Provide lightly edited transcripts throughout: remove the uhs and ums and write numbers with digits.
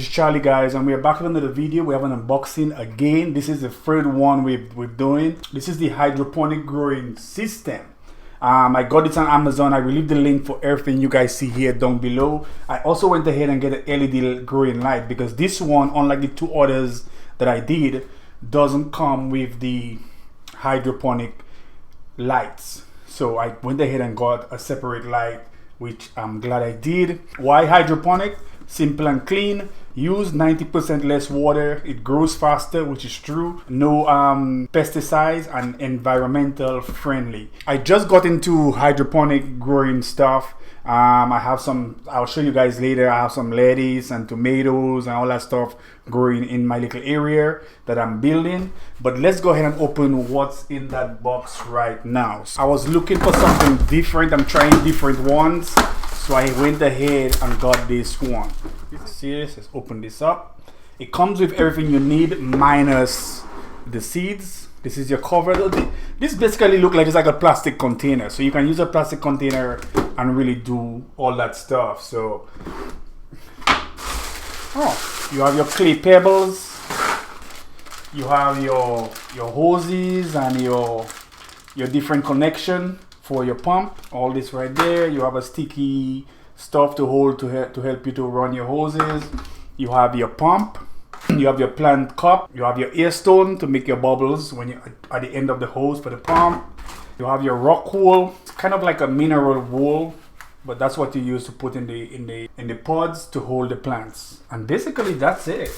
is Charlie, guys, and we are back with another video. We have an unboxing again. This is the third one we're doing. This is the hydroponic growing system. I got this on Amazon. I will leave the link for everything you guys see here down below. I also went ahead and get an LED growing light because this one, unlike the two others that I did, doesn't come with the hydroponic lights. So I went ahead and got a separate light, which I'm glad I did. Why hydroponic? Simple and clean. Use 90% less water. It grows faster, which is true. No pesticides and environmental friendly. I just got into hydroponic growing stuff. I have some, I'll show you guys later. I have some lettuce and tomatoes and all that stuff growing in my little area that I'm building. But let's go ahead and open what's in that box right now. So I was looking for something different. I'm trying different ones. So I went ahead and got this one. See this? Let's open this up. It comes with everything you need minus the seeds. This is your cover. This basically looks like it's like a plastic container. So you can use a plastic container and really do all that stuff. So, you have your clay pebbles. You have your hoses and your different connection for your pump. All this right there. You have a sticky stuff to hold to help you to run your hoses. You have your pump. You have your plant cup. You have your air stone to make your bubbles when you're at the end of the hose for the pump. You have your rock wool. It's kind of like a mineral wool, but that's what you use to put in the pods to hold the plants. And basically that's it.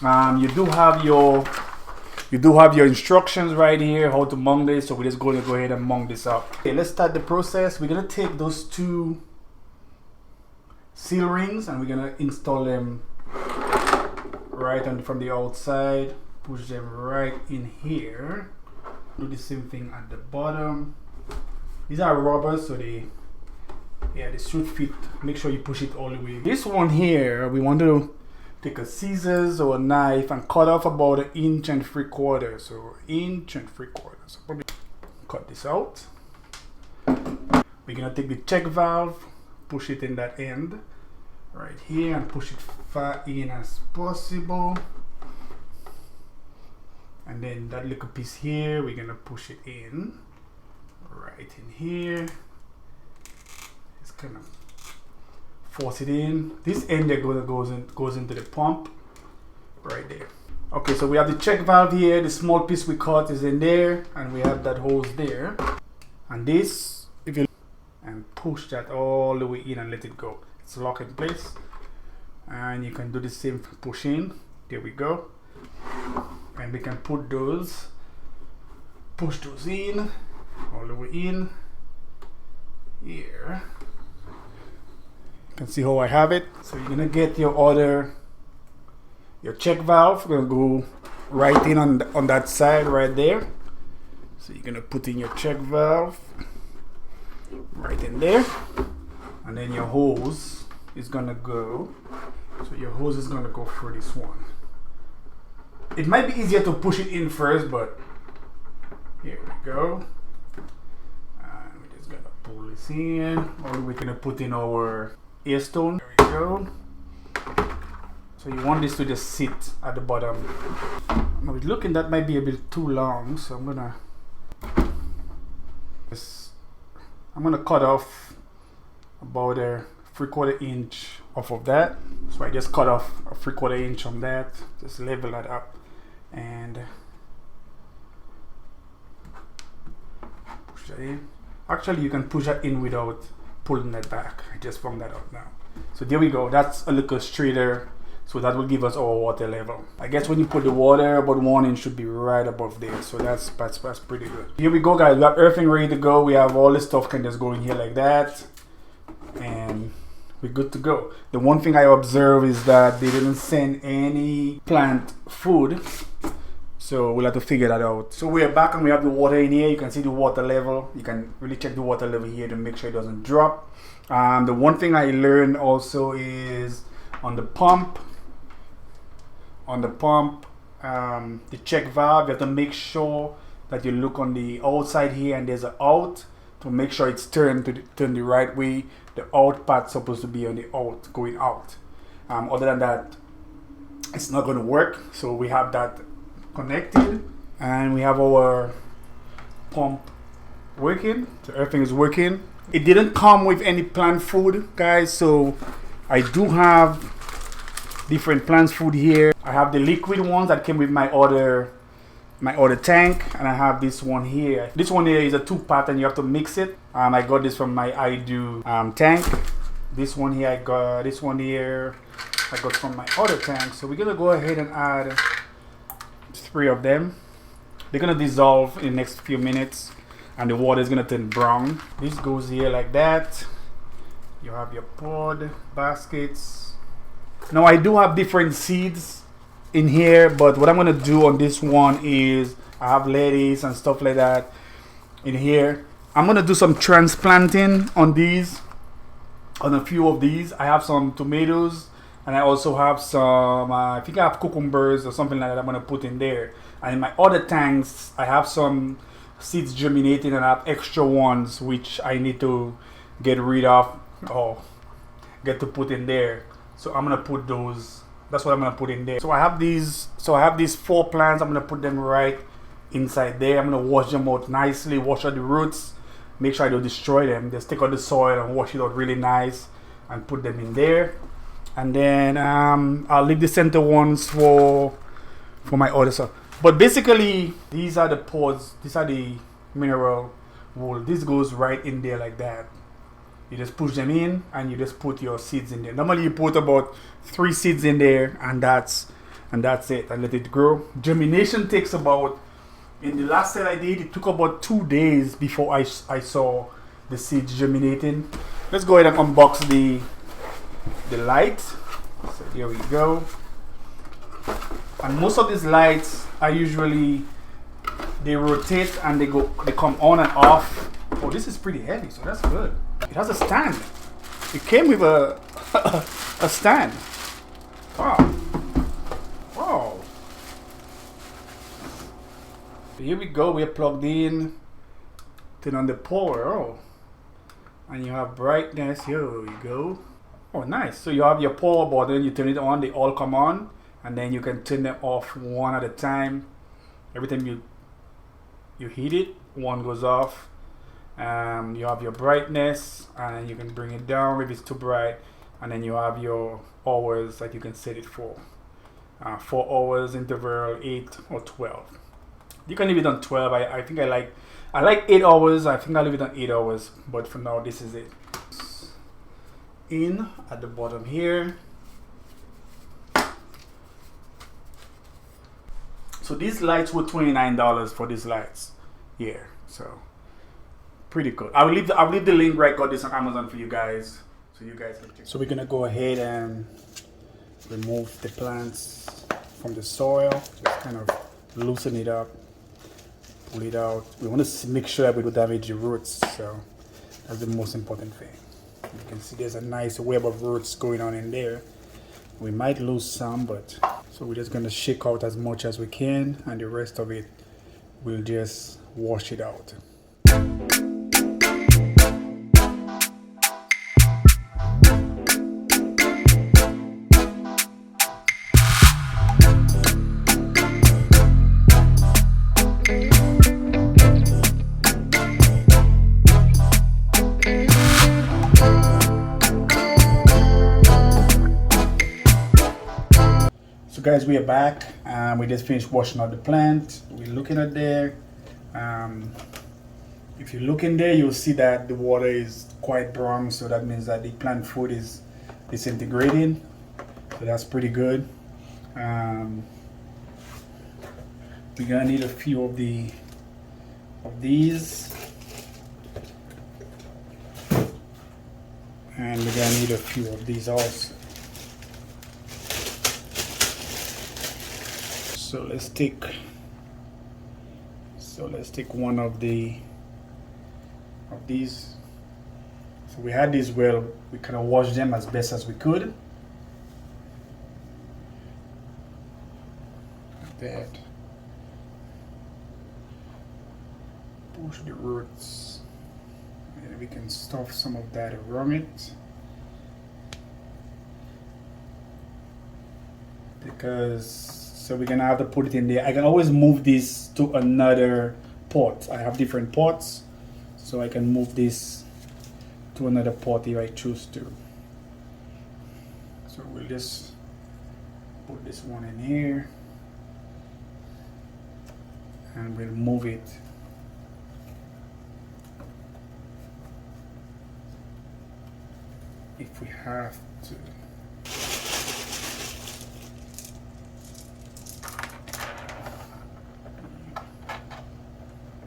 You do have your instructions right here how to mount this. So we're just going to go ahead and mount this up. Okay, let's start the process. We're gonna take those two seal rings and we're gonna install them right on from the outside. Push them right in here. Do the same thing at the bottom. These are rubber, so they should fit. Make sure you push it all the way. This one here, we want to take a scissors or a knife and cut off about 1 3/4 inches. So 1 3/4 inches. So probably cut this out. We're gonna take the check valve, push it in that end right here and push it far in as possible. And then that little piece here, we're gonna push it in right in here. Just kind of force it in. This end there goes into the pump right there. Okay, so we have the check valve here. The small piece we cut is in there, and we have that hose there. And this, if you and push that all the way in and let it go, it's locked in place. And you can do the same push in. There we go. And we can push those in all the way in here. You can see how I have it. So you're gonna get your check valve. We're gonna go right in on that side right there. So you're gonna put in your check valve right in there, and then your hose is gonna go. So your hose is gonna go through this one. It might be easier to push it in first, but here we go. And we're just gonna pull this in. Or we're gonna put in our air stone. There we go. So you want this to just sit at the bottom. Now it's looking that might be a bit too long, so I'm gonna cut off about a 3/4 inch off of that. So I just cut off a 3/4 inch on that. Just level that up and push that in. Actually, you can push that in without pulling that back. I just found that out now. So there we go. That's a little straighter. So that will give us our water level. I guess when you put the water, about 1 inch should be right above there. So that's pretty good. Here we go, guys. We have everything ready to go. We have all this stuff can just go in here like that. And we're good to go. The one thing I observed is that they didn't send any plant food. So we'll have to figure that out. So we're back and we have the water in here. You can see the water level. You can really check the water level here to make sure it doesn't drop. The one thing I learned also is on the pump, the check valve, you have to make sure that you look on the outside here and there's an out to make sure it's turned the right way. The out part's supposed to be on the out, going out. Other than that, it's not going to work. So we have that connected, and we have our pump working. So everything is working. It didn't come with any plant food, guys, so I do have different plant food here. I have the liquid ones that came with my other tank, and I have this one here. This one here is a 2-part and you have to mix it. I got this from my iDOO tank. This one here I got, this one here I got from my other tank. So we're gonna go ahead and add 3 of them. They're gonna dissolve in the next few minutes and the water is gonna turn brown. This goes here like that. You have your pod baskets. Now I do have different seeds in here, but what I'm gonna do on this one is I have lettuce and stuff like that in here. I'm gonna do some transplanting on these, on a few of these. I have some tomatoes and I also have some I think I have cucumbers or something like that I'm gonna put in there. And in my other tanks I have some seeds germinating and I have extra ones which I need to get rid of or get to put in there. So I'm gonna put those, that's what I'm gonna put in there. So I have these 4 plants. I'm gonna put them right inside there. I'm gonna wash them out nicely, wash out the roots, make sure I don't destroy them. Just take out the soil and wash it out really nice and put them in there. And then I'll leave the center ones for my other stuff. But basically these are the pods, these are the mineral wool. This goes right in there like that. You just push them in and you just put your seeds in there. Normally you put about 3 seeds in there and that's it, and let it grow. Germination takes about, in the last set I did, it took about 2 days before I saw the seeds germinating. Let's go ahead and unbox the light. So here we go. And most of these lights are usually, they rotate and they come on and off. Oh, this is pretty heavy, so that's good. It has a stand. It came with a a stand. Wow. Wow. So here we go. We're plugged in. Turn on the power. Oh. And you have brightness. Here you go. Oh, nice. So you have your power button. You turn it on. They all come on. And then you can turn them off one at a time. Every time you heat it, one goes off. You have your brightness and you can bring it down if it's too bright, and then you have your hours that you can set it for 4 hours interval, 8 or 12. You can leave it on 12. I think I like 8 hours. I think I'll leave it on 8 hours, but for now this is it. In at the bottom here. So these lights were $29 for these lights here. So pretty good. I'll leave the link right. Got this on Amazon for you guys, so you guys can check. So we're gonna go ahead and remove the plants from the soil. Just kind of loosen it up, pull it out. We want to make sure that we don't damage the roots. So that's the most important thing. You can see there's a nice web of roots going on in there. We might lose some, but so we're just gonna shake out as much as we can, and the rest of it we'll just wash it out. Guys, we are back. We just finished washing out the plant. We're looking at there. If you look in there, you'll see that the water is quite brown, so that means that the plant food is disintegrating. So that's pretty good. We're gonna need a few of these, and we're gonna need a few of these also. So let's take one of these. So we had these, well, we kind of washed them as best as we could. Like that. Push the roots. And we can stuff some of that around it. because so we're gonna have to put it in there. I can always move this to another pot. I have different pots, so I can move this to another pot if I choose to. So we'll just put this one in here and we'll move it. If we have to.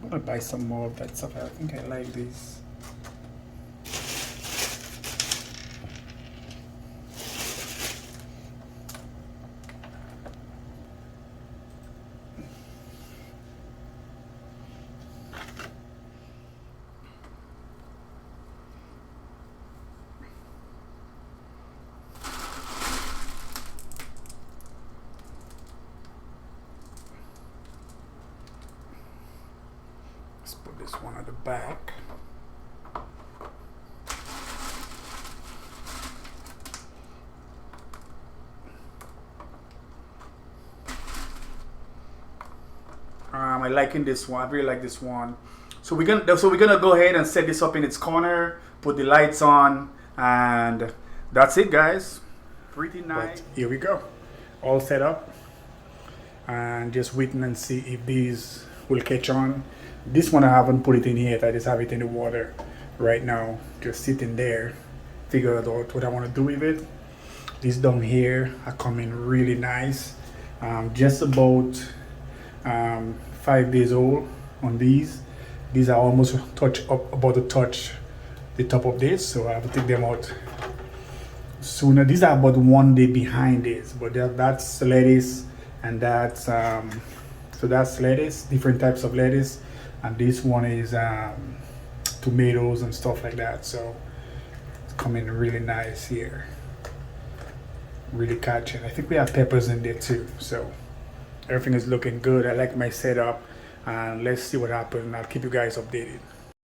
I'm gonna buy some more of that stuff. I think I like this. Let's put this one at the back. I liking this one. I really like this one. So we're gonna go ahead and set this up in its corner, put the lights on, and that's it, guys. Pretty nice. But here we go, all set up, and just waiting and see if these will catch on. This one I haven't put it in yet. I just have it in the water right now, just sitting there, figure out what I want to do with it. These down here are coming really nice. Just about 5 days old on these. These are almost about to touch the top of this, so I have to take them out sooner. These are about 1 day behind this, but that's lettuce, and that's so that's lettuce, different types of lettuce, and this one is tomatoes and stuff like that. So it's coming really nice here, really catching. I think we have peppers in there too, so everything is looking good. I like my setup, and let's see what happens. I'll keep you guys updated.